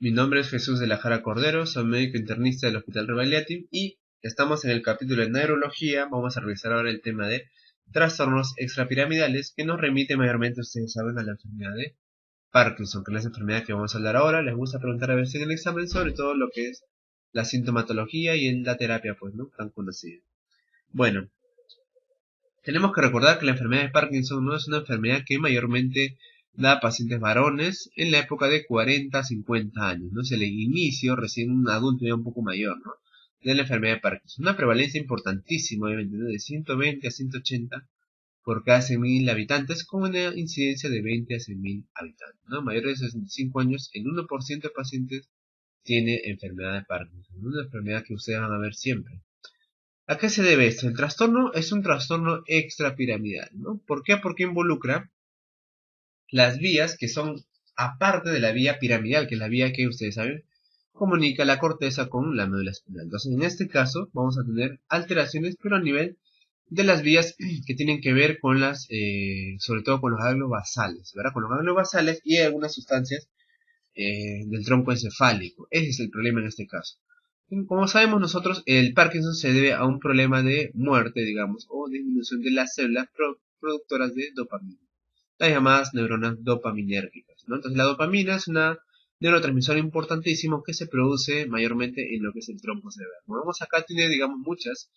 Mi nombre es Jesús de la Jara Cordero, soy médico internista del Hospital Revaliatim y estamos en el capítulo de neurología. Vamos a revisar ahora el tema de trastornos extrapiramidales que nos remite mayormente, ustedes saben, a la enfermedad de Parkinson, que es la enfermedad que vamos a hablar ahora. Les gusta preguntar a veces en el examen sobre todo lo que es la sintomatología y en la terapia, pues, ¿no? Tan conocida. Bueno, tenemos que recordar que la enfermedad de Parkinson no es una enfermedad que mayormente da a pacientes varones en la época de 40 a 50 años, ¿no? Es el inicio, recién un adulto ya un poco mayor, ¿no? De la enfermedad de Parkinson. Una prevalencia importantísima, obviamente, ¿no? De 120 a 180 por cada 100.000 habitantes, con una incidencia de 20 a 100.000 habitantes, ¿no? Mayores de 65 años, el 1% de pacientes tiene enfermedad de Parkinson, una enfermedad que ustedes van a ver siempre. ¿A qué se debe esto? El trastorno es un trastorno extrapiramidal, ¿no? ¿Por qué? Porque involucra las vías que son aparte de la vía piramidal, que es la vía que ustedes saben comunica la corteza con la médula espinal. Entonces, en este caso, vamos a tener alteraciones, pero a nivel de las vías que tienen que ver con las, sobre todo con los ganglios basales, ¿verdad? Con los ganglios basales y algunas sustancias del tronco encefálico. Ese es el problema en este caso. Como sabemos nosotros, el Parkinson se debe a un problema de muerte, digamos, o disminución de las células productoras de dopamina, las llamadas neuronas dopaminérgicas, ¿no? Entonces la dopamina es una neurotransmisor importantísimo que se produce mayormente en lo que es el tronco cerebral. Como vemos acá tiene, digamos, muchas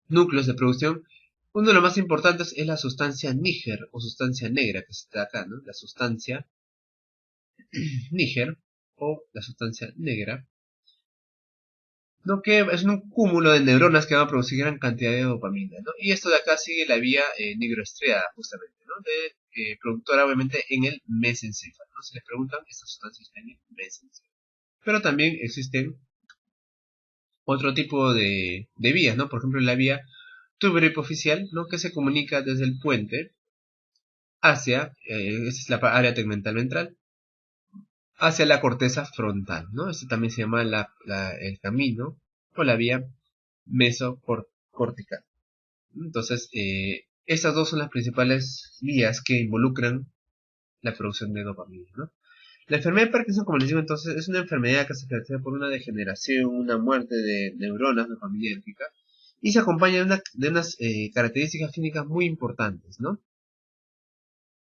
núcleos de producción. Uno de los más importantes es la sustancia níger o sustancia negra que está acá, ¿no? La sustancia níger o la sustancia negra, ¿no? Que es un cúmulo de neuronas que van a producir gran cantidad de dopamina, ¿no? Y esto de acá sigue la vía nigroestriada, justamente, ¿no? De productora, obviamente, en el mesencéfalo, ¿no? Se les preguntan estas sustancias en el mesencéfalo. Pero también existen otro tipo de vías, ¿no? Por ejemplo, la vía tuberohipoficial, ¿no? Que se comunica desde el puente hacia, esa es la área tegmental ventral, hacia la corteza frontal, ¿no? Este también se llama el camino o la vía mesocortical. Entonces, estas dos son las principales vías que involucran la producción de dopamina, ¿no? La enfermedad de Parkinson, como les digo entonces, es una enfermedad que se caracteriza por una degeneración, una muerte de neuronas dopaminérgicas y se acompaña de unas características clínicas muy importantes, ¿no?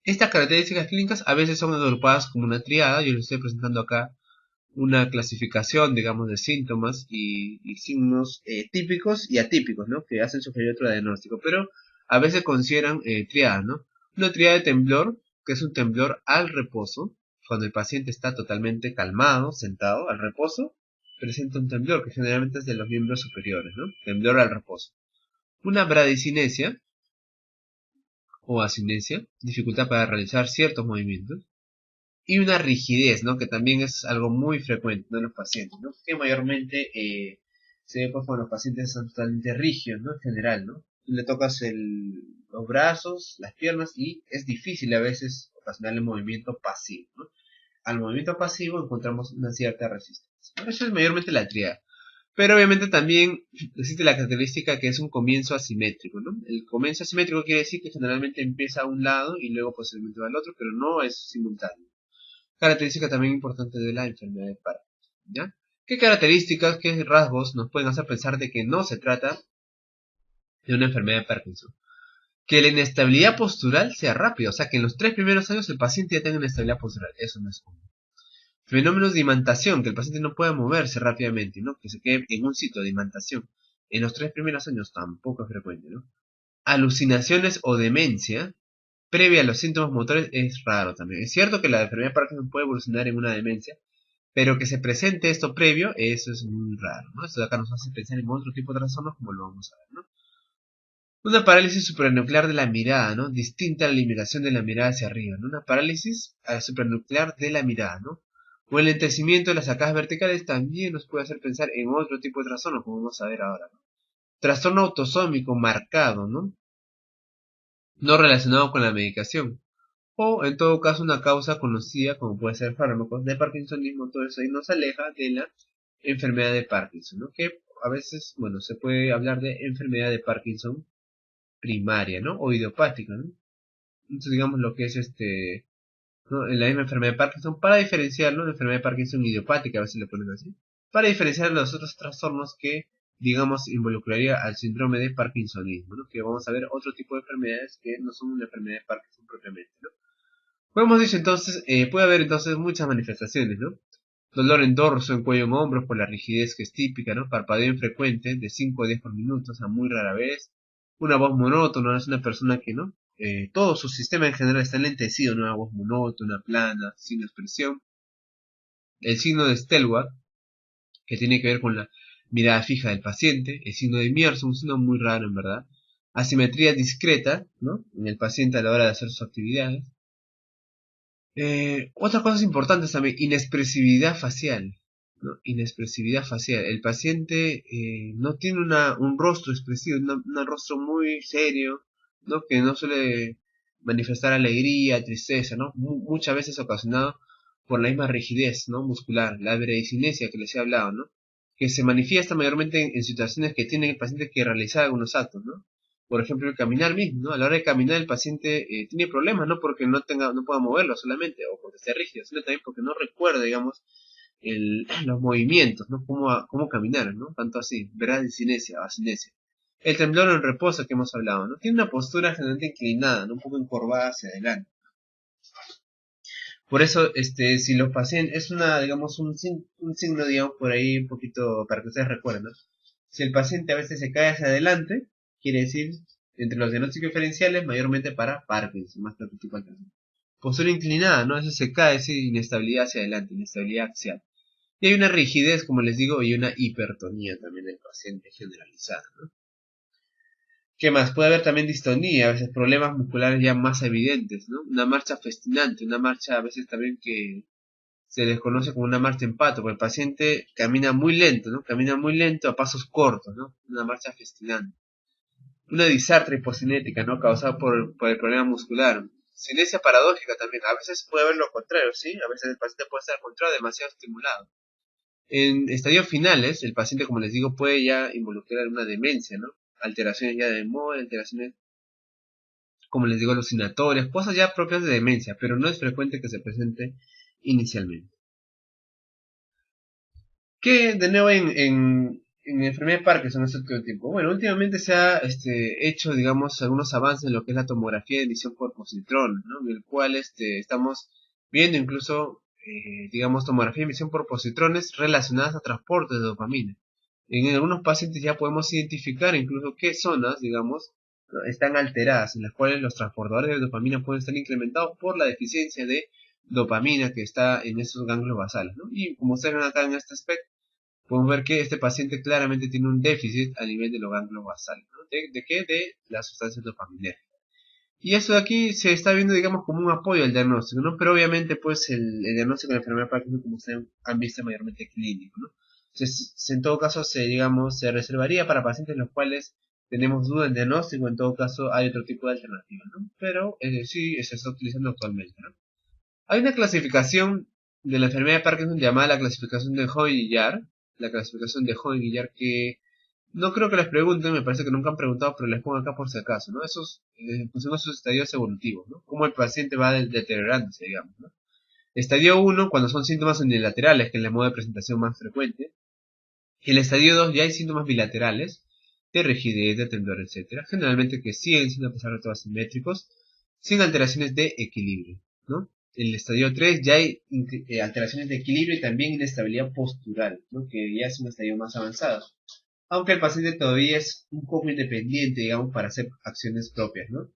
Estas características clínicas a veces son agrupadas como una triada. Yo les estoy presentando acá una clasificación, digamos, de síntomas y signos típicos y atípicos, ¿no? Que hacen sugerir otro diagnóstico, pero a veces consideran triada, ¿no? Una triada de temblor, que es un temblor al reposo, cuando el paciente está totalmente calmado, sentado, al reposo, presenta un temblor, que generalmente es de los miembros superiores, ¿no? Temblor al reposo. Una bradicinesia o asinesia, dificultad para realizar ciertos movimientos. Y una rigidez, ¿no? Que también es algo muy frecuente, ¿no? En los pacientes, ¿no? Que mayormente se ve pues cuando los pacientes son totalmente rígidos, ¿no? En general, ¿no? Tú le tocas los brazos, las piernas y es difícil a veces ocasionar el movimiento pasivo, ¿no? Al movimiento pasivo encontramos una cierta resistencia. Eso es mayormente la triada. Pero obviamente también existe la característica que es un comienzo asimétrico, ¿no? El comienzo asimétrico quiere decir que generalmente empieza a un lado y luego posiblemente va al otro, pero no es simultáneo. Característica también importante de la enfermedad de Parkinson, ¿ya? ¿Qué características, qué rasgos nos pueden hacer pensar de que no se trata de una enfermedad de Parkinson? Que la inestabilidad postural sea rápida, o sea, que en los 3 primeros años el paciente ya tenga inestabilidad postural, eso no es común. Fenómenos de imantación, que el paciente no pueda moverse rápidamente, ¿no? Que se quede en un sitio de imantación. En los 3 primeros años tampoco es frecuente, ¿no? Alucinaciones o demencia previa a los síntomas motores es raro también. Es cierto que la enfermedad de Parkinson puede evolucionar en una demencia, pero que se presente esto previo, eso es muy raro, ¿no? Esto de acá nos hace pensar en otro tipo de trastornos como lo vamos a ver, ¿no? Una parálisis supranuclear de la mirada, ¿no? Distinta a la limitación de la mirada hacia arriba, ¿no? Una parálisis supranuclear de la mirada, ¿no? O el lentecimiento de las arcadas verticales también nos puede hacer pensar en otro tipo de trastorno, como vamos a ver ahora, ¿no? Trastorno autosómico marcado, ¿no? No relacionado con la medicación. O en todo caso una causa conocida como puede ser fármacos de parkinsonismo, todo eso ahí nos aleja de la enfermedad de Parkinson, ¿no? Que a veces, bueno, se puede hablar de enfermedad de Parkinson primaria, ¿no? O idiopática, ¿no? Entonces digamos lo que es ¿no? En la misma enfermedad de Parkinson, para diferenciar, ¿no? La enfermedad de Parkinson idiopática, a veces le ponen así, para diferenciar los otros trastornos que, digamos, involucraría al síndrome de Parkinsonismo, ¿no? Que vamos a ver otro tipo de enfermedades que no son una enfermedad de Parkinson propiamente, ¿no? Como hemos dicho entonces, puede haber entonces muchas manifestaciones, ¿no? Dolor en dorso, en cuello, en hombros, por la rigidez que es típica, ¿no? Parpadeo infrecuente, de 5 a 10 por minuto, o sea, muy rara vez. Una voz monótona, es una persona que, ¿no? Todo su sistema en general está enlentecido, ¿no? Una voz monótona, plana, sin expresión. El signo de Stelwart, que tiene que ver con la mirada fija del paciente. El signo de Mierson, un signo muy raro en verdad. Asimetría discreta, ¿no? En el paciente a la hora de hacer sus actividades. Otras cosas importantes también, inexpresividad facial, ¿no? Inexpresividad facial. El paciente no tiene un rostro expresivo, un rostro muy serio, ¿no? Que no suele manifestar alegría, tristeza, ¿no? Muchas veces ocasionado por la misma rigidez, ¿no? Muscular, la bradicinesia que les he hablado, ¿no? Que se manifiesta mayormente en situaciones que tiene el paciente que realizar algunos actos, ¿no? Por ejemplo, el caminar mismo, ¿no? A la hora de caminar el paciente tiene problemas, no porque no pueda moverlo solamente, o porque esté rígido, sino también porque no recuerda, digamos, los movimientos, ¿no? Cómo caminar, ¿no? Tanto así, bradicinesia, asinesia. El temblor en reposo que hemos hablado, ¿no? Tiene una postura generalmente inclinada, ¿no? Un poco encorvada hacia adelante. Por eso, si los pacientes, es digamos, un signo, digamos, por ahí un poquito, para que ustedes recuerden, ¿no? Si el paciente a veces se cae hacia adelante, quiere decir, entre los diagnósticos diferenciales, mayormente para Parkinson, más que otro tipo de Parkinson. Postura inclinada, ¿no? Eso se cae, es inestabilidad hacia adelante, inestabilidad axial. Y hay una rigidez, como les digo, y una hipertonía también del paciente generalizada, ¿no? ¿Qué más? Puede haber también distonía, a veces problemas musculares ya más evidentes, ¿no? Una marcha festinante, una marcha a veces también que se les conoce como una marcha en pato, porque el paciente camina muy lento, ¿no? Camina muy lento a pasos cortos, ¿no? Una marcha festinante. Una disartria hipocinética, ¿no? Causada por el problema muscular. Cinesia paradójica también. A veces puede haber lo contrario, ¿sí? A veces el paciente puede estar al contrario, demasiado estimulado. En estadios finales, el paciente, como les digo, puede ya involucrar una demencia, ¿no? Alteraciones ya de memoria, alteraciones, como les digo, alucinatorias, cosas ya propias de demencia, pero no es frecuente que se presente inicialmente. ¿Qué de nuevo en enfermedad de Parkinson en este último tiempo? Bueno, últimamente se ha hecho, digamos, algunos avances en lo que es la tomografía de emisión por positrones, ¿no? En el cual estamos viendo incluso, digamos, tomografía de emisión por positrones relacionadas a transporte de dopamina. En algunos pacientes ya podemos identificar incluso qué zonas, digamos, ¿no? Están alteradas, en las cuales los transportadores de dopamina pueden estar incrementados por la deficiencia de dopamina que está en esos ganglios basales, ¿no? Y como ustedes ven acá en este aspecto, podemos ver que este paciente claramente tiene un déficit a nivel de los ganglios basales, ¿no? ¿De qué? De las sustancias dopaminérgicas. Y eso de aquí se está viendo, digamos, como un apoyo al diagnóstico, ¿no? Pero obviamente, pues, el diagnóstico de la enfermedad de Parkinson, como ustedes han visto, mayormente clínico, ¿no? Entonces, en todo caso, digamos, se reservaría para pacientes en los cuales tenemos duda en diagnóstico, en todo caso, hay otro tipo de alternativa, ¿no? Pero sí se está utilizando actualmente, ¿no? Hay una clasificación de la enfermedad de Parkinson llamada la clasificación de Hoehn-Guillaert, la clasificación de Hoehn-Guillaert que no creo que les pregunten, me parece que nunca han preguntado, pero les pongo acá por si acaso, ¿no? Esos son sus estadios evolutivos, ¿no? Cómo el paciente va deteriorándose, digamos, ¿no? Estadio 1, cuando son síntomas unilaterales, que es el modo de presentación más frecuente. Y el estadio 2 ya hay síntomas bilaterales, de rigidez, de temblor, etcétera. Generalmente que siguen siendo a pesar de todo asimétricos, sin alteraciones de equilibrio, ¿no? En el estadio 3 ya hay alteraciones de equilibrio y también inestabilidad postural, ¿no? Que ya es un estadio más avanzado. Aunque el paciente todavía es un poco independiente, digamos, para hacer acciones propias, ¿no?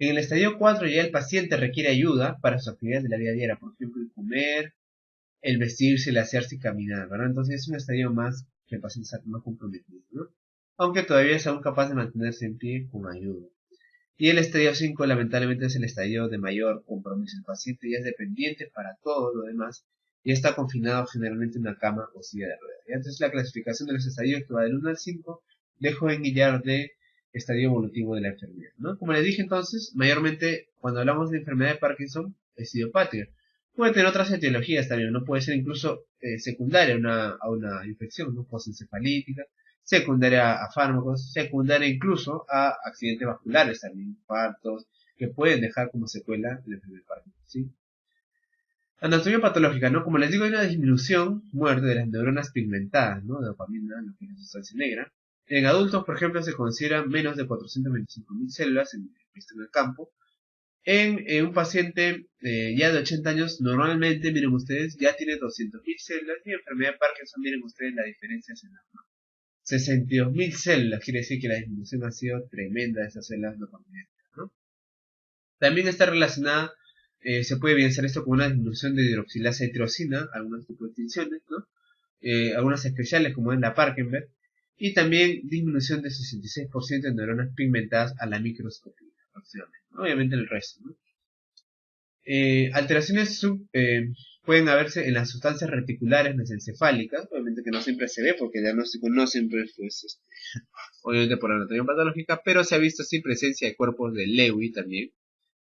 En el estadio 4 ya el paciente requiere ayuda para sus actividades de la vida diaria, por ejemplo, el comer, el vestirse, el hacerse y caminar, ¿verdad? Entonces es un estadio más que el paciente está más comprometido, ¿no? Aunque todavía es aún capaz de mantenerse en pie con ayuda. Y el estadio 5 lamentablemente es el estadio de mayor compromiso. El paciente ya es dependiente para todo lo demás y está confinado generalmente en una cama o silla de ruedas. Y entonces la clasificación de los estadios que va del 1 al 5 dejo en guiar de estadio evolutivo de la enfermedad, ¿no? Como les dije entonces, mayormente cuando hablamos de enfermedad de Parkinson es idiopática. Puede tener otras etiologías también, no puede ser incluso secundaria a una infección, ¿no? Postencefalítica, secundaria a fármacos, secundaria incluso a accidentes vasculares también, infartos, que pueden dejar como secuela la enfermedad de Parkinson, ¿sí? Anatomía patológica, ¿no? Como les digo, hay una disminución, muerte de las neuronas pigmentadas, ¿no? De dopamina, lo que es la sustancia negra. En adultos, por ejemplo, se consideran menos de 425.000 células visto en el campo. En un paciente ya de 80 años, normalmente, miren ustedes, ya tiene 200.000 células y en enfermedad de Parkinson, miren ustedes la diferencia es enorme. 62.000 células, quiere decir que la disminución ha sido tremenda de esas células dopaminergias, ¿no? También está relacionada, se puede evidenciar esto con una disminución de hidroxilasa y tirosina, algunos tipos de extinciones, ¿no? Algunas especiales como es la Parkenberg, y también disminución de 66% de neuronas pigmentadas a la microscopía, aproximadamente, ¿no? Obviamente el resto, ¿no? Alteraciones pueden haberse en las sustancias reticulares mesencefálicas, obviamente que no siempre se ve porque el diagnóstico no siempre es pues, obviamente por anatomía patológica, pero se ha visto sí presencia de cuerpos de Lewy también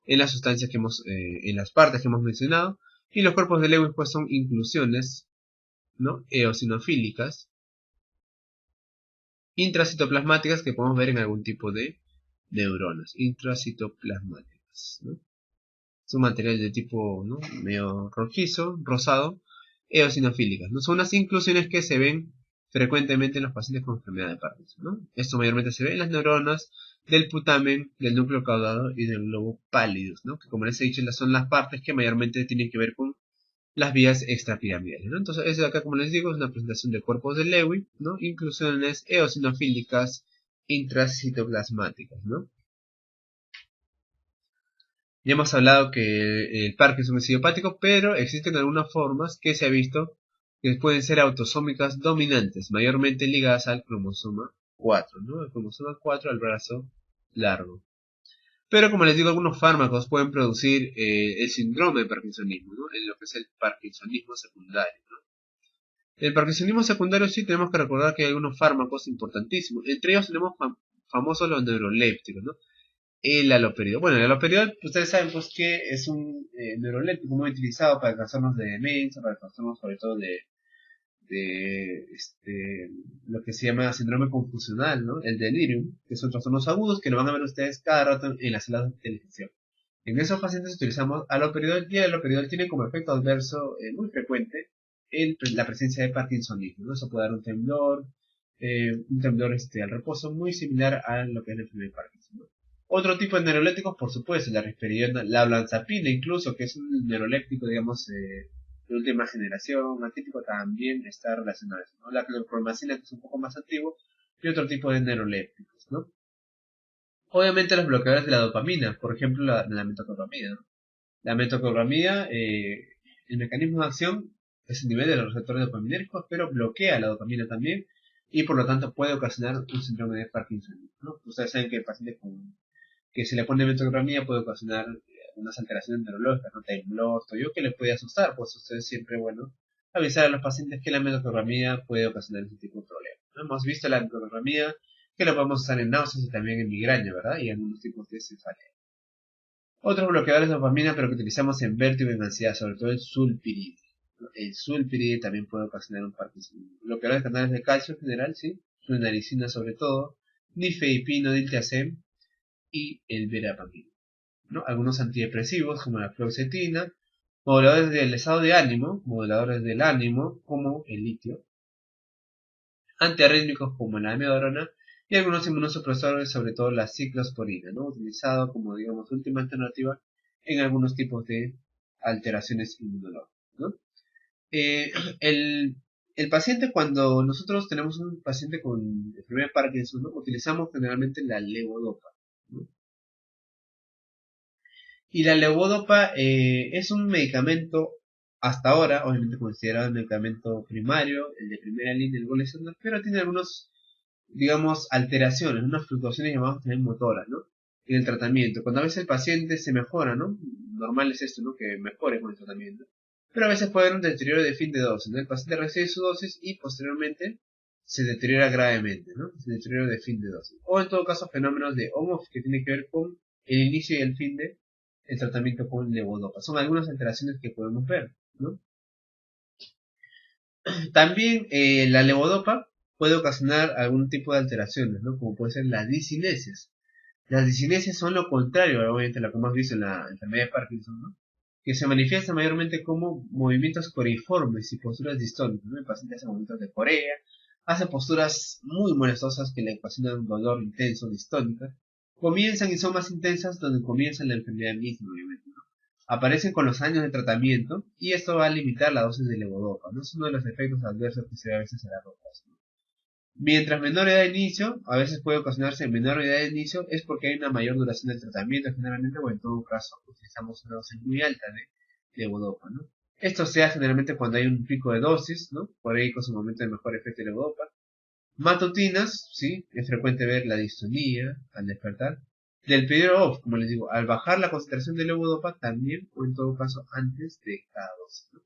en las sustancias que hemos, en las partes que hemos mencionado, y los cuerpos de Lewy pues son inclusiones, ¿no? Eosinofílicas, intracitoplasmáticas que podemos ver en algún tipo de neuronas, intracitoplasmáticas, ¿no? Es un material de tipo, ¿no? Medio rojizo, rosado, eosinofílicas, ¿no? Son unas inclusiones que se ven frecuentemente en los pacientes con enfermedad de Parkinson, ¿no? Esto mayormente se ve en las neuronas del putamen, del núcleo caudado y del globo pallidus, ¿no? Que como les he dicho son las partes que mayormente tienen que ver con las vías extrapiramidales, ¿no? Entonces, eso de acá, como les digo, es una presentación de cuerpos de Lewy, ¿no? Inclusiones eosinofílicas intracitoplasmáticas, ¿no? Ya hemos hablado que el Parkinson es idiopático, pero existen algunas formas que se ha visto que pueden ser autosómicas dominantes, mayormente ligadas al cromosoma 4, ¿no? El cromosoma 4 al brazo largo. Pero como les digo, algunos fármacos pueden producir el síndrome de Parkinsonismo, ¿no? En lo que es el Parkinsonismo secundario, ¿no? El Parkinsonismo secundario sí tenemos que recordar que hay algunos fármacos importantísimos. Entre ellos tenemos famosos los neurolépticos, ¿no? El haloperidol. Bueno, el haloperidol, ustedes saben pues que es un neuroléptico muy utilizado para trastornos de demencia, para trastornos sobre todo de lo que se llama síndrome confusional, ¿no? El delirium, que son trastornos agudos que lo van a ver ustedes cada rato en las salas de televisión. En esos pacientes utilizamos haloperidol y el haloperidol tiene como efecto adverso muy frecuente la presencia de parkinsonismo, ¿no? Eso puede dar un temblor al reposo muy similar a lo que es la enfermedad de Parkinson, ¿no? Otro tipo de neurolépticos, por supuesto, la risperidona, la olanzapina incluso, que es un neuroléptico, digamos, de última generación, atípico, también está relacionado a eso, ¿no? La clorpromacina, que es un poco más antiguo, y otro tipo de neurolépticos, ¿no? Obviamente los bloqueadores de la dopamina, por ejemplo la metoclopramida, ¿no? La metoclopramida, el mecanismo de acción es el nivel de los receptores dopaminérgicos, pero bloquea la dopamina también, y por lo tanto puede ocasionar un síndrome de Parkinson, ¿no? Ustedes saben que el paciente que se le pone metoclopramida puede ocasionar unas alteraciones neurológicas, ¿no? Temblor, yo que le puede asustar, pues ustedes siempre, bueno, avisar a los pacientes que la metoclopramida puede ocasionar ese tipo de problemas, ¿no? Hemos visto la metoclopramida que lo podemos usar en náuseas y también en migraña, ¿verdad? Y en algunos tipos de cefalea. Otros bloqueadores de dopamina, pero que utilizamos en vértigo y en ansiedad, sobre todo el sulpiride, ¿no? El sulpiride también puede ocasionar un Parkinson. Bloqueadores de canales de calcio en general, sí, flunarizina sobre todo, nifedipino, diltiazem y el verapamil, ¿no? Algunos antidepresivos como la fluoxetina, moduladores del estado de ánimo, moduladores del ánimo como el litio, antiarrítmicos como la amiodarona y algunos inmunosupresores, sobre todo la ciclosporina, ¿no? Utilizado como, digamos, última alternativa en algunos tipos de alteraciones inmunológicas, ¿no? Eh, el, el paciente, cuando nosotros tenemos un paciente con enfermedad de Parkinson, ¿no? Utilizamos generalmente la levodopa, ¿no? Y la levodopa es un medicamento, hasta ahora, obviamente considerado el medicamento primario, el de primera línea, el gold standard, pero tiene algunos, digamos, alteraciones, unas fluctuaciones llamadas también motoras, ¿no? En el tratamiento. Cuando a veces el paciente se mejora, ¿no? Normal es esto, ¿no? Que mejore con el tratamiento. Pero a veces puede haber un deterioro de fin de dosis, ¿no? El paciente recibe su dosis y posteriormente se deteriora gravemente, ¿no? Se deterioro de fin de dosis. O en todo caso fenómenos de on-off que tiene que ver con el inicio y el fin de el tratamiento con levodopa. Son algunas alteraciones que podemos ver, ¿no? También la levodopa puede ocasionar algún tipo de alteraciones, ¿no? Como puede ser las discinesias. Las discinesias son lo contrario, obviamente, a lo que hemos visto en la enfermedad de Parkinson, ¿no? que se manifiesta mayormente como movimientos coriformes y posturas distónicas, ¿no? El paciente hace movimientos de corea, hace posturas muy molestosas que le ocasionan dolor intenso, distónica, comienzan y son más intensas donde comienza la enfermedad misma, obviamente, ¿no? Aparecen con los años de tratamiento y esto va a limitar la dosis de levodopa, ¿no? Es uno de los efectos adversos que se ve a veces en la ropa, ¿no? Mientras menor edad de inicio, a veces puede ocasionarse menor edad de inicio, es porque hay una mayor duración del tratamiento generalmente, o en todo caso utilizamos una dosis muy alta de levodopa, ¿no? Esto se da generalmente cuando hay un pico de dosis, ¿no? Por ahí con su momento de mejor efecto de levodopa. Matutinas, ¿sí? Es frecuente ver la distonía al despertar. Del periodo off, como les digo, al bajar la concentración de levodopa también, o en todo caso antes de cada dosis, ¿no?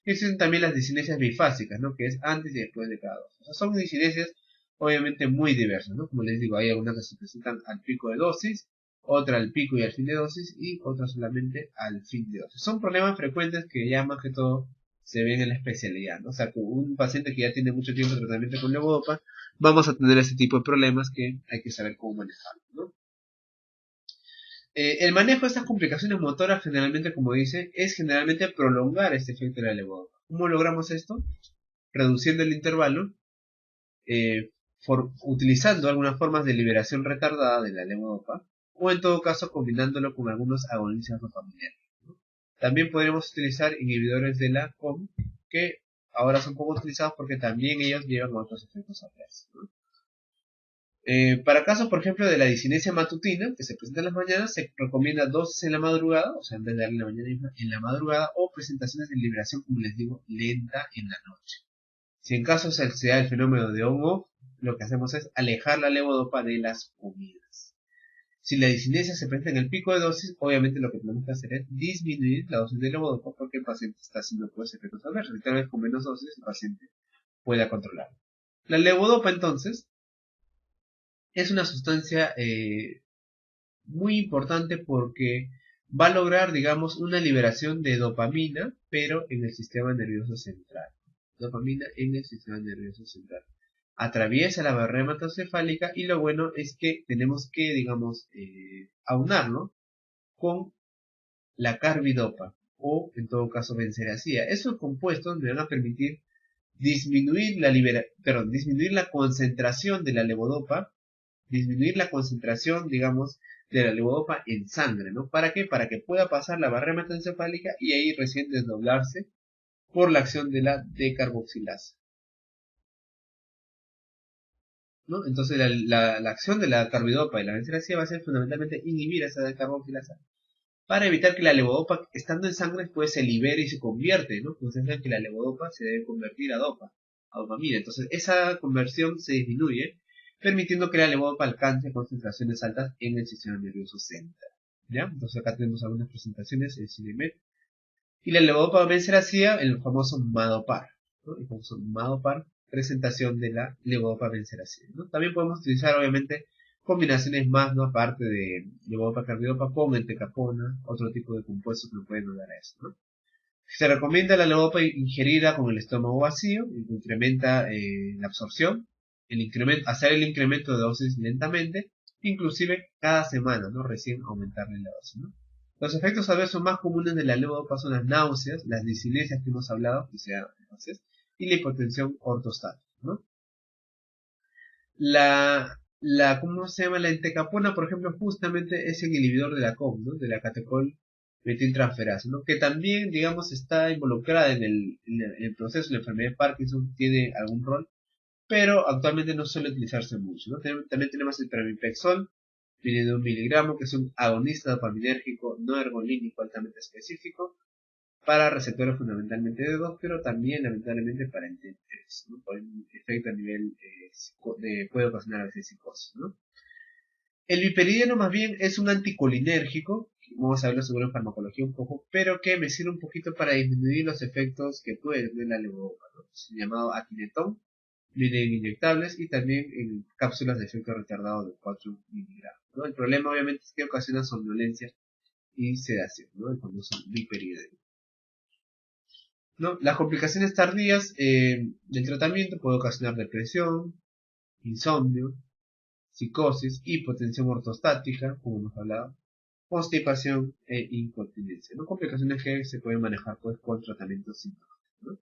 Existen también las disinesias bifásicas, ¿no? Que es antes y después de cada dosis. O sea, son disinesias obviamente muy diversas, ¿no? Como les digo, hay algunas que se presentan al pico de dosis, otra al pico y al fin de dosis, y otra solamente al fin de dosis. Son problemas frecuentes que ya más que todo se ven en la especialidad, ¿no? O sea, con un paciente que ya tiene mucho tiempo de tratamiento con levodopa, vamos a tener ese tipo de problemas que hay que saber cómo manejarlos, ¿no? El manejo de estas complicaciones motoras generalmente, como dice, es generalmente prolongar este efecto de la levodopa. ¿Cómo logramos esto? Reduciendo el intervalo, utilizando algunas formas de liberación retardada de la levodopa, o en todo caso combinándolo con algunos agonistas dopaminergicos, ¿no? También podríamos utilizar inhibidores de la COM, que ahora son poco utilizados porque también ellos llevan otros efectos adversos, ¿no? Para casos, por ejemplo, de la disinesia matutina, que se presenta en las mañanas, se recomienda dosis en la madrugada, o sea, en vez de darle en la mañana misma, en la madrugada, o presentaciones de liberación, como les digo, lenta en la noche. Si en caso se da el fenómeno de on-off, lo que hacemos es alejar la levodopa de las comidas. Si la disinesia se presenta en el pico de dosis, obviamente lo que tenemos que hacer es disminuir la dosis de levodopa porque el paciente está haciendo pues efectos adversos y tal vez con menos dosis el paciente pueda controlar. La levodopa entonces es una sustancia muy importante porque va a lograr, digamos, una liberación de dopamina, pero en el sistema nervioso central. Dopamina en el sistema nervioso central. Atraviesa la barrera hematocefálica y lo bueno es que tenemos que, digamos, aunarlo con la carbidopa o, en todo caso, benseracía. Esos compuestos me van a permitir disminuir disminuir la concentración de la levodopa, disminuir la concentración, digamos, de la levodopa en sangre, ¿no? ¿Para qué? Para que pueda pasar la barrera hematoencefálica y ahí recién desdoblarse por la acción de la decarboxilasa, ¿no? Entonces la acción de la carbidopa y la benseracía va a ser fundamentalmente inhibir esa decarboxilasa para evitar que la levodopa, estando en sangre, pues se libere y se convierte, ¿no? Entonces ven que la levodopa se debe convertir a dopa, a dopamina. Entonces esa conversión se disminuye, permitiendo que la levodopa alcance concentraciones altas en el sistema nervioso central, ¿ya? Entonces acá tenemos algunas presentaciones en Cinemet. Y la levodopa benseracía, el famoso Madopar, ¿no? El famoso Madopar, presentación de la levodopa benseracía, ¿no? También podemos utilizar, obviamente, combinaciones más, ¿no? Aparte de levodopa carbidopa con entecapona, otro tipo de compuestos que nos pueden ayudar a eso, ¿no? Se recomienda la levodopa ingerida con el estómago vacío, que incrementa la absorción, hacer el incremento de dosis lentamente, inclusive cada semana, ¿no? Recién aumentarle la dosis, ¿no? Los efectos adversos más comunes de la levodopa son las náuseas, las disinesias que hemos hablado, que sea náuseas, y la hipotensión ortostática, ¿no? ¿Cómo se llama? La entecapona, por ejemplo, justamente es el inhibidor de la COM, ¿no? De la catecol metiltransferasa, ¿no? Que también, digamos, está involucrada en el proceso de la enfermedad de Parkinson, tiene algún rol, pero actualmente no suele utilizarse mucho, ¿no? También tenemos el pramipexol, viene de 1 miligramo, que es un agonista dopaminérgico no ergolínico altamente específico para receptores fundamentalmente de 2, pero también lamentablemente para el T3, ¿no? Por el efecto a nivel puede ocasionar a veces psicosis, ¿no? El viperideno más bien es un anticolinérgico, vamos a verlo seguro en farmacología un poco, pero que me sirve un poquito para disminuir los efectos que puede tener la levodopa, ¿no? Es llamado atinetón, viene en inyectables y también en cápsulas de efecto retardado de 4 miligramos, ¿no? El problema obviamente es que ocasiona somnolencia y sedación, ¿no? El famoso viperideno, ¿no? Las complicaciones tardías del tratamiento pueden ocasionar depresión, insomnio, psicosis, hipotensión ortostática, como hemos hablado, constipación e incontinencia, ¿no? Complicaciones que se pueden manejar pues con tratamientos sintomáticos, ¿no?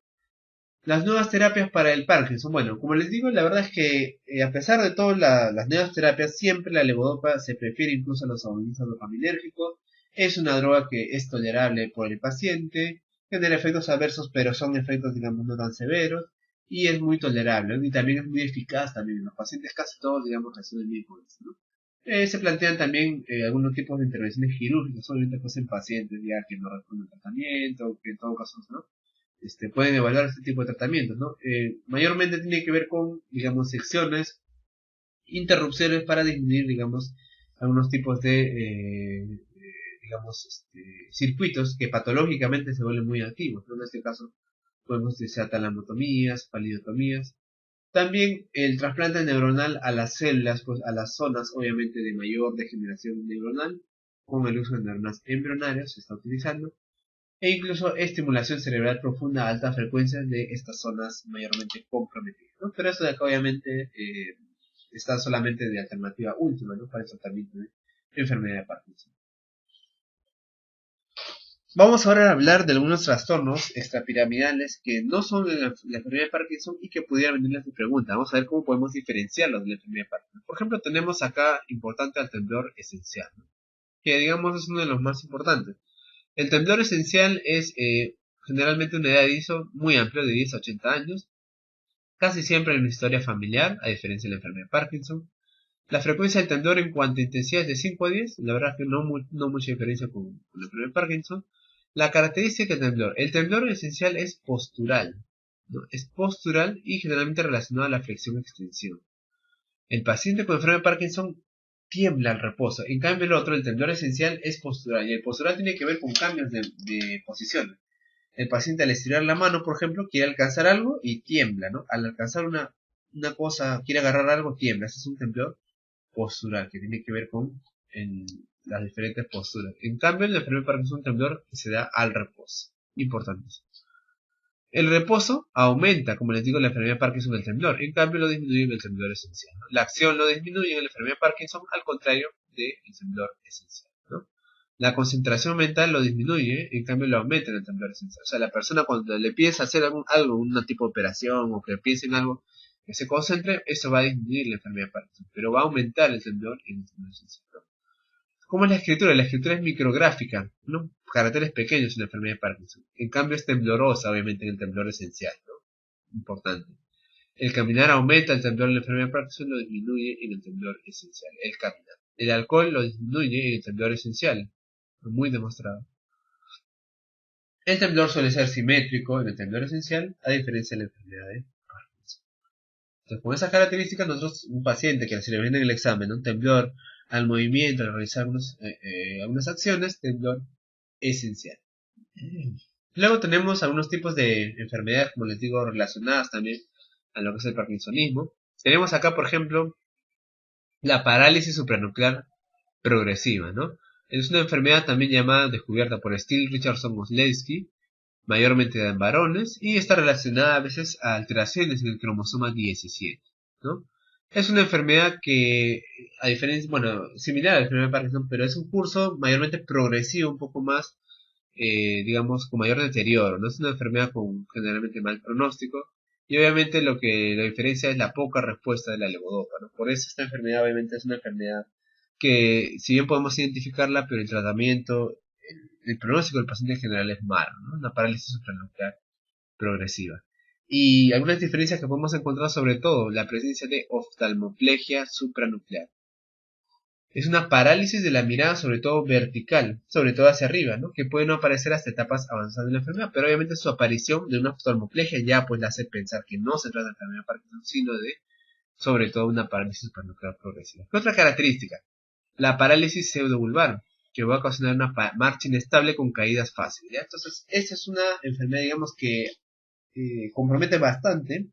Las nuevas terapias para el Parkinson. Bueno, como les digo, la verdad es que a pesar de todo las nuevas terapias, siempre la levodopa se prefiere incluso a los agonistas dopaminérgicos. Es una droga que es tolerable por el paciente, genera efectos adversos, pero son efectos, digamos, no tan severos, y es muy tolerable, ¿no? Y también es muy eficaz también. Los pacientes casi todos, digamos, reciben bien con eso, ¿no? Se plantean también algunos tipos de intervenciones quirúrgicas, obviamente pues en pacientes ya que no responden al tratamiento, que en todo caso, ¿no? Pueden evaluar este tipo de tratamientos, ¿no? Mayormente tiene que ver con, digamos, secciones, interrupciones para disminuir, digamos, algunos tipos de, digamos, circuitos que patológicamente se vuelven muy activos, ¿no? En este caso, podemos desear talamotomías, palidotomías. También el trasplante neuronal a las células, pues a las zonas, obviamente, de mayor degeneración neuronal, con el uso de neuronas embrionarias se está utilizando e incluso estimulación cerebral profunda a alta frecuencia de estas zonas mayormente comprometidas, ¿no? Pero esto de acá obviamente está solamente de alternativa última, ¿no? Para el tratamiento de enfermedad de Parkinson. Vamos ahora a hablar de algunos trastornos extrapiramidales que no son de la enfermedad de Parkinson y que pudieran venir a tu pregunta. Vamos a ver cómo podemos diferenciarlos de la enfermedad de Parkinson. Por ejemplo, tenemos acá importante al temblor esencial, ¿no? Que digamos es uno de los más importantes. El temblor esencial es generalmente una edad de inicio muy amplia, de 10 a 80 años, casi siempre en una historia familiar, a diferencia de la enfermedad de Parkinson. La frecuencia del temblor en cuanto a intensidad es de 5 a 10, la verdad es que no mucha diferencia con la enfermedad de Parkinson. La característica del temblor, el temblor esencial es postural, ¿no? Es postural y generalmente relacionado a la flexión-extensión. El paciente con enfermedad de Parkinson tiembla al reposo. En cambio, el otro, el temblor esencial, es postural. Y el postural tiene que ver con cambios de posición. El paciente al estirar la mano, por ejemplo, quiere alcanzar algo y tiembla, ¿no? Al alcanzar una cosa, quiere agarrar algo, tiembla. Ese es un temblor postural que tiene que ver con las diferentes posturas. En cambio, el enfermedad de Parkinson es un temblor que se da al reposo. Importante. El reposo aumenta, como les digo, la enfermedad de Parkinson el temblor. En cambio, lo disminuye en el temblor esencial, ¿no? La acción lo disminuye en la enfermedad de Parkinson, al contrario del temblor esencial, ¿no? La concentración mental lo disminuye, en cambio lo aumenta en el temblor esencial. O sea, la persona cuando le piensa hacer algo, un tipo de operación, o que piense en algo, que se concentre, eso va a disminuir la enfermedad de Parkinson, pero va a aumentar el temblor en el temblor esencial, ¿no? ¿Cómo es la escritura? La escritura es micrográfica, ¿no? Caracteres pequeños en la enfermedad de Parkinson. En cambio es temblorosa, obviamente, en el temblor esencial, ¿no? Importante. El caminar aumenta el temblor en la enfermedad de Parkinson, lo disminuye en el temblor esencial. El caminar. El alcohol lo disminuye en el temblor esencial. Muy demostrado. El temblor suele ser simétrico en el temblor esencial, a diferencia de la enfermedad de Parkinson. Entonces, con esas características, nosotros, un paciente que se le viene en el examen, un temblor al movimiento, al realizar algunas acciones, temblor esencial. Luego tenemos algunos tipos de enfermedades, como les digo, relacionadas también a lo que es el parkinsonismo. Tenemos acá, por ejemplo, la parálisis supranuclear progresiva, ¿no? Es una enfermedad también llamada, descubierta por Steele Richardson Oslewski, mayormente en varones, y está relacionada a veces a alteraciones en el cromosoma 17, ¿no? Es una enfermedad que, a diferencia, bueno, similar a la enfermedad de Parkinson, pero es un curso mayormente progresivo, un poco más digamos, con mayor deterioro. No es una enfermedad con generalmente mal pronóstico. Y obviamente lo que la diferencia es la poca respuesta de la levodopa, ¿no? Por eso esta enfermedad obviamente es una enfermedad que, si bien podemos identificarla, pero el tratamiento, el pronóstico del paciente en general es malo, ¿no? Una parálisis supranuclear progresiva. Y algunas diferencias que podemos encontrar, sobre todo la presencia de oftalmoplegia supranuclear. Es una parálisis de la mirada, sobre todo vertical, sobre todo hacia arriba, ¿no? Que puede no aparecer hasta etapas avanzadas de la enfermedad, pero obviamente su aparición de una oftalmoplegia ya pues le hace pensar que no se trata de enfermedad de Parkinson, sino de, sobre todo, una parálisis supranuclear progresiva. ¿Qué otra característica? La parálisis pseudovulvar, que va a ocasionar una marcha inestable con caídas fáciles, ¿ya? Entonces, esta es una enfermedad, digamos, que compromete bastante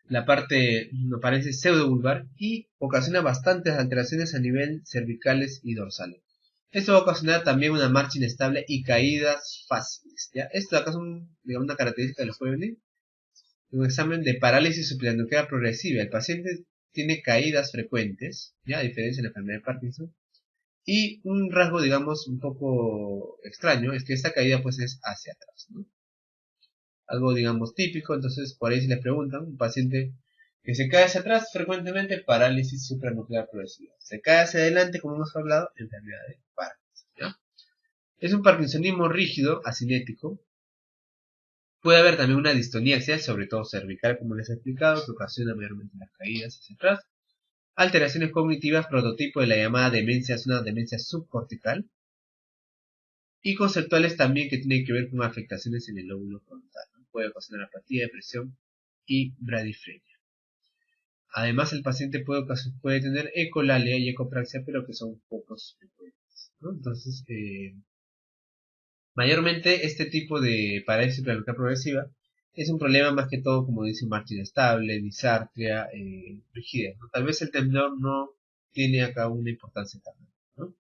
la parte no parece pseudovulvar y ocasiona bastantes alteraciones a nivel cervicales y dorsales. Esto va a ocasionar también una marcha inestable y caídas fáciles, ¿ya? Esto acá es digamos, una característica de los jóvenes. Un examen de parálisis supranuclear progresiva. El paciente tiene caídas frecuentes, ¿ya? A diferencia de la enfermedad de Parkinson. Y un rasgo, digamos, un poco extraño es que esta caída pues es hacia atrás, ¿no? Algo, digamos, típico. Entonces por ahí si les preguntan, un paciente que se cae hacia atrás, frecuentemente parálisis supranuclear progresiva. Se cae hacia adelante, como hemos hablado, enfermedad de Parkinson, ¿ya? Es un parkinsonismo rígido, asinético. Puede haber también una distonía axial, sobre todo cervical, como les he explicado, que ocasiona mayormente las caídas hacia atrás. Alteraciones cognitivas, prototipo de la llamada demencia, es una demencia subcortical. Y conceptuales también que tienen que ver con afectaciones en el lóbulo frontal, ¿no? Puede ocasionar apatía, depresión y bradifrenia. Además, el paciente puede tener ecolalia y ecopraxia, pero que son pocos frecuentes, ¿no? Entonces, mayormente este tipo de parálisis supranuclear progresiva es un problema más que todo, como dice Martin, estable, disartria, rigidez, ¿no? Tal vez el temblor no tiene acá una importancia tan grande, ¿no?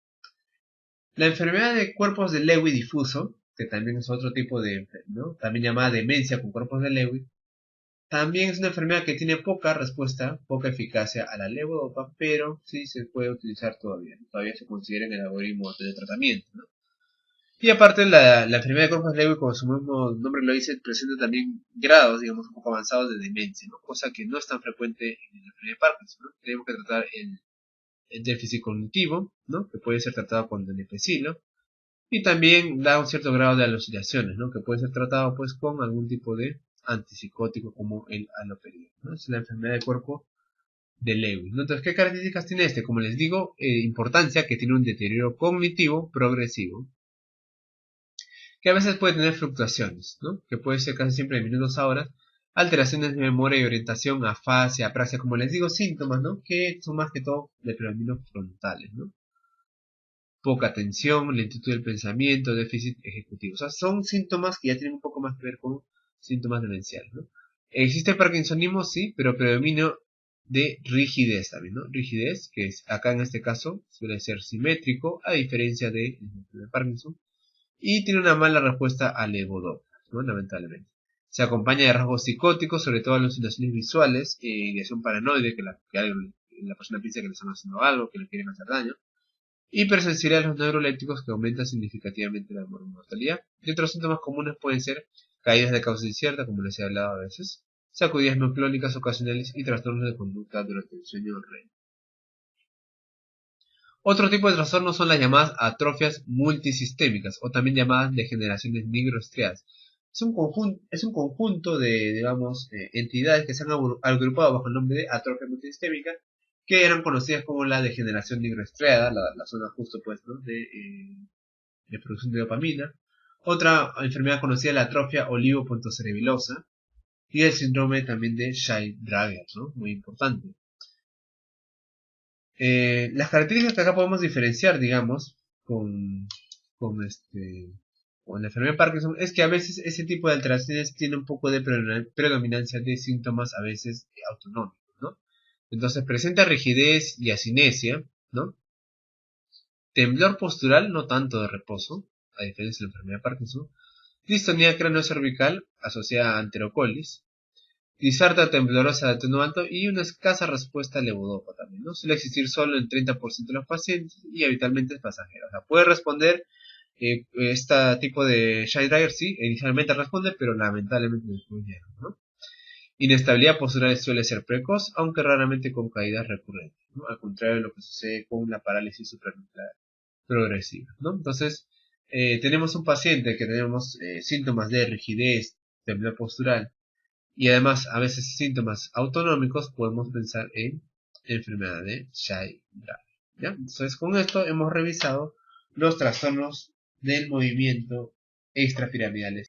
La enfermedad de cuerpos de Lewy difuso, que también es otro tipo de, ¿no? También llamada demencia con cuerpos de Lewy, también es una enfermedad que tiene poca respuesta, poca eficacia a la levodopa, pero sí se puede utilizar todavía, ¿no? Todavía se considera en el algoritmo de tratamiento, ¿no? Y aparte la enfermedad de cuerpos de Lewy, como su mismo nombre lo dice, presenta también grados, digamos, un poco avanzados de demencia, ¿no? Cosa que no es tan frecuente en la enfermedad de Parkinson, ¿no? Tenemos que tratar el déficit cognitivo, ¿no? Que puede ser tratado con donepezilo, y también da un cierto grado de alucinaciones, ¿no? Que puede ser tratado pues con algún tipo de antipsicótico como el haloperidol, ¿no? Es la enfermedad del cuerpo de Lewy, ¿no? Entonces, ¿qué características tiene este? Como les digo, importancia que tiene un deterioro cognitivo progresivo, que a veces puede tener fluctuaciones, ¿no? Que puede ser casi siempre de minutos a horas, alteraciones de memoria y orientación, afasia, apraxia, como les digo, síntomas, ¿no? Que son más que todo de predominio frontales, ¿no? Poca atención, lentitud del pensamiento, déficit ejecutivo. O sea, son síntomas que ya tienen un poco más que ver con síntomas demenciales, ¿no? ¿Existe parkinsonismo? Sí, pero predominio de rigidez también, ¿no? Rigidez, que es, acá en este caso suele ser simétrico, a diferencia de Parkinson, y tiene una mala respuesta al levodopa, ¿no? Lamentablemente. Se acompaña de rasgos psicóticos, sobre todo alucinaciones visuales, ideación paranoide, la persona piensa que le están haciendo algo, que le quieren hacer daño. Hipersensibilidad a los neurolépticos que aumenta significativamente la mortalidad. Y otros síntomas comunes pueden ser caídas de causa incierta, como les he hablado a veces, sacudidas mionclónicas ocasionales y trastornos de conducta durante el sueño REM. Otro tipo de trastornos son las llamadas atrofias multisistémicas o también llamadas degeneraciones nigrostriadas. Es un conjunto de, digamos, entidades que se han agrupado bajo el nombre de atrofia multisistémica, que eran conocidas como la degeneración nigrostriada, la zona justo pues, ¿no? de producción de dopamina. Otra enfermedad conocida es la atrofia olivo-cerebelosa y el síndrome también de Shay-Drager, ¿no? Muy importante. Las características que acá podemos diferenciar, digamos, con, con, este, con la enfermedad de Parkinson es que a veces ese tipo de alteraciones tiene un poco de predominancia de síntomas a veces autonómicos, ¿no? Entonces presenta rigidez y asinesia, ¿no? Temblor postural, no tanto de reposo, a diferencia de la enfermedad de Parkinson. Distonía craneocervical asociada a anterocolis. Disarta temblorosa de atenuante y una escasa respuesta al levodopa también, ¿no? Suele existir solo en 30% de los pacientes y habitualmente es pasajero. O sea, puede responder este tipo de Shy Dryer, sí, inicialmente responde, pero lamentablemente después ya no. Inestabilidad postural suele ser precoz, aunque raramente con caídas recurrentes, ¿no? Al contrario de lo que sucede con la parálisis supranuclear progresiva, ¿no? Entonces, tenemos un paciente que tenemos síntomas de rigidez, temblor postural, y además a veces síntomas autonómicos, podemos pensar en enfermedad de Shay-Drager, ¿ya? Entonces con esto hemos revisado los trastornos del movimiento extrapiramidales.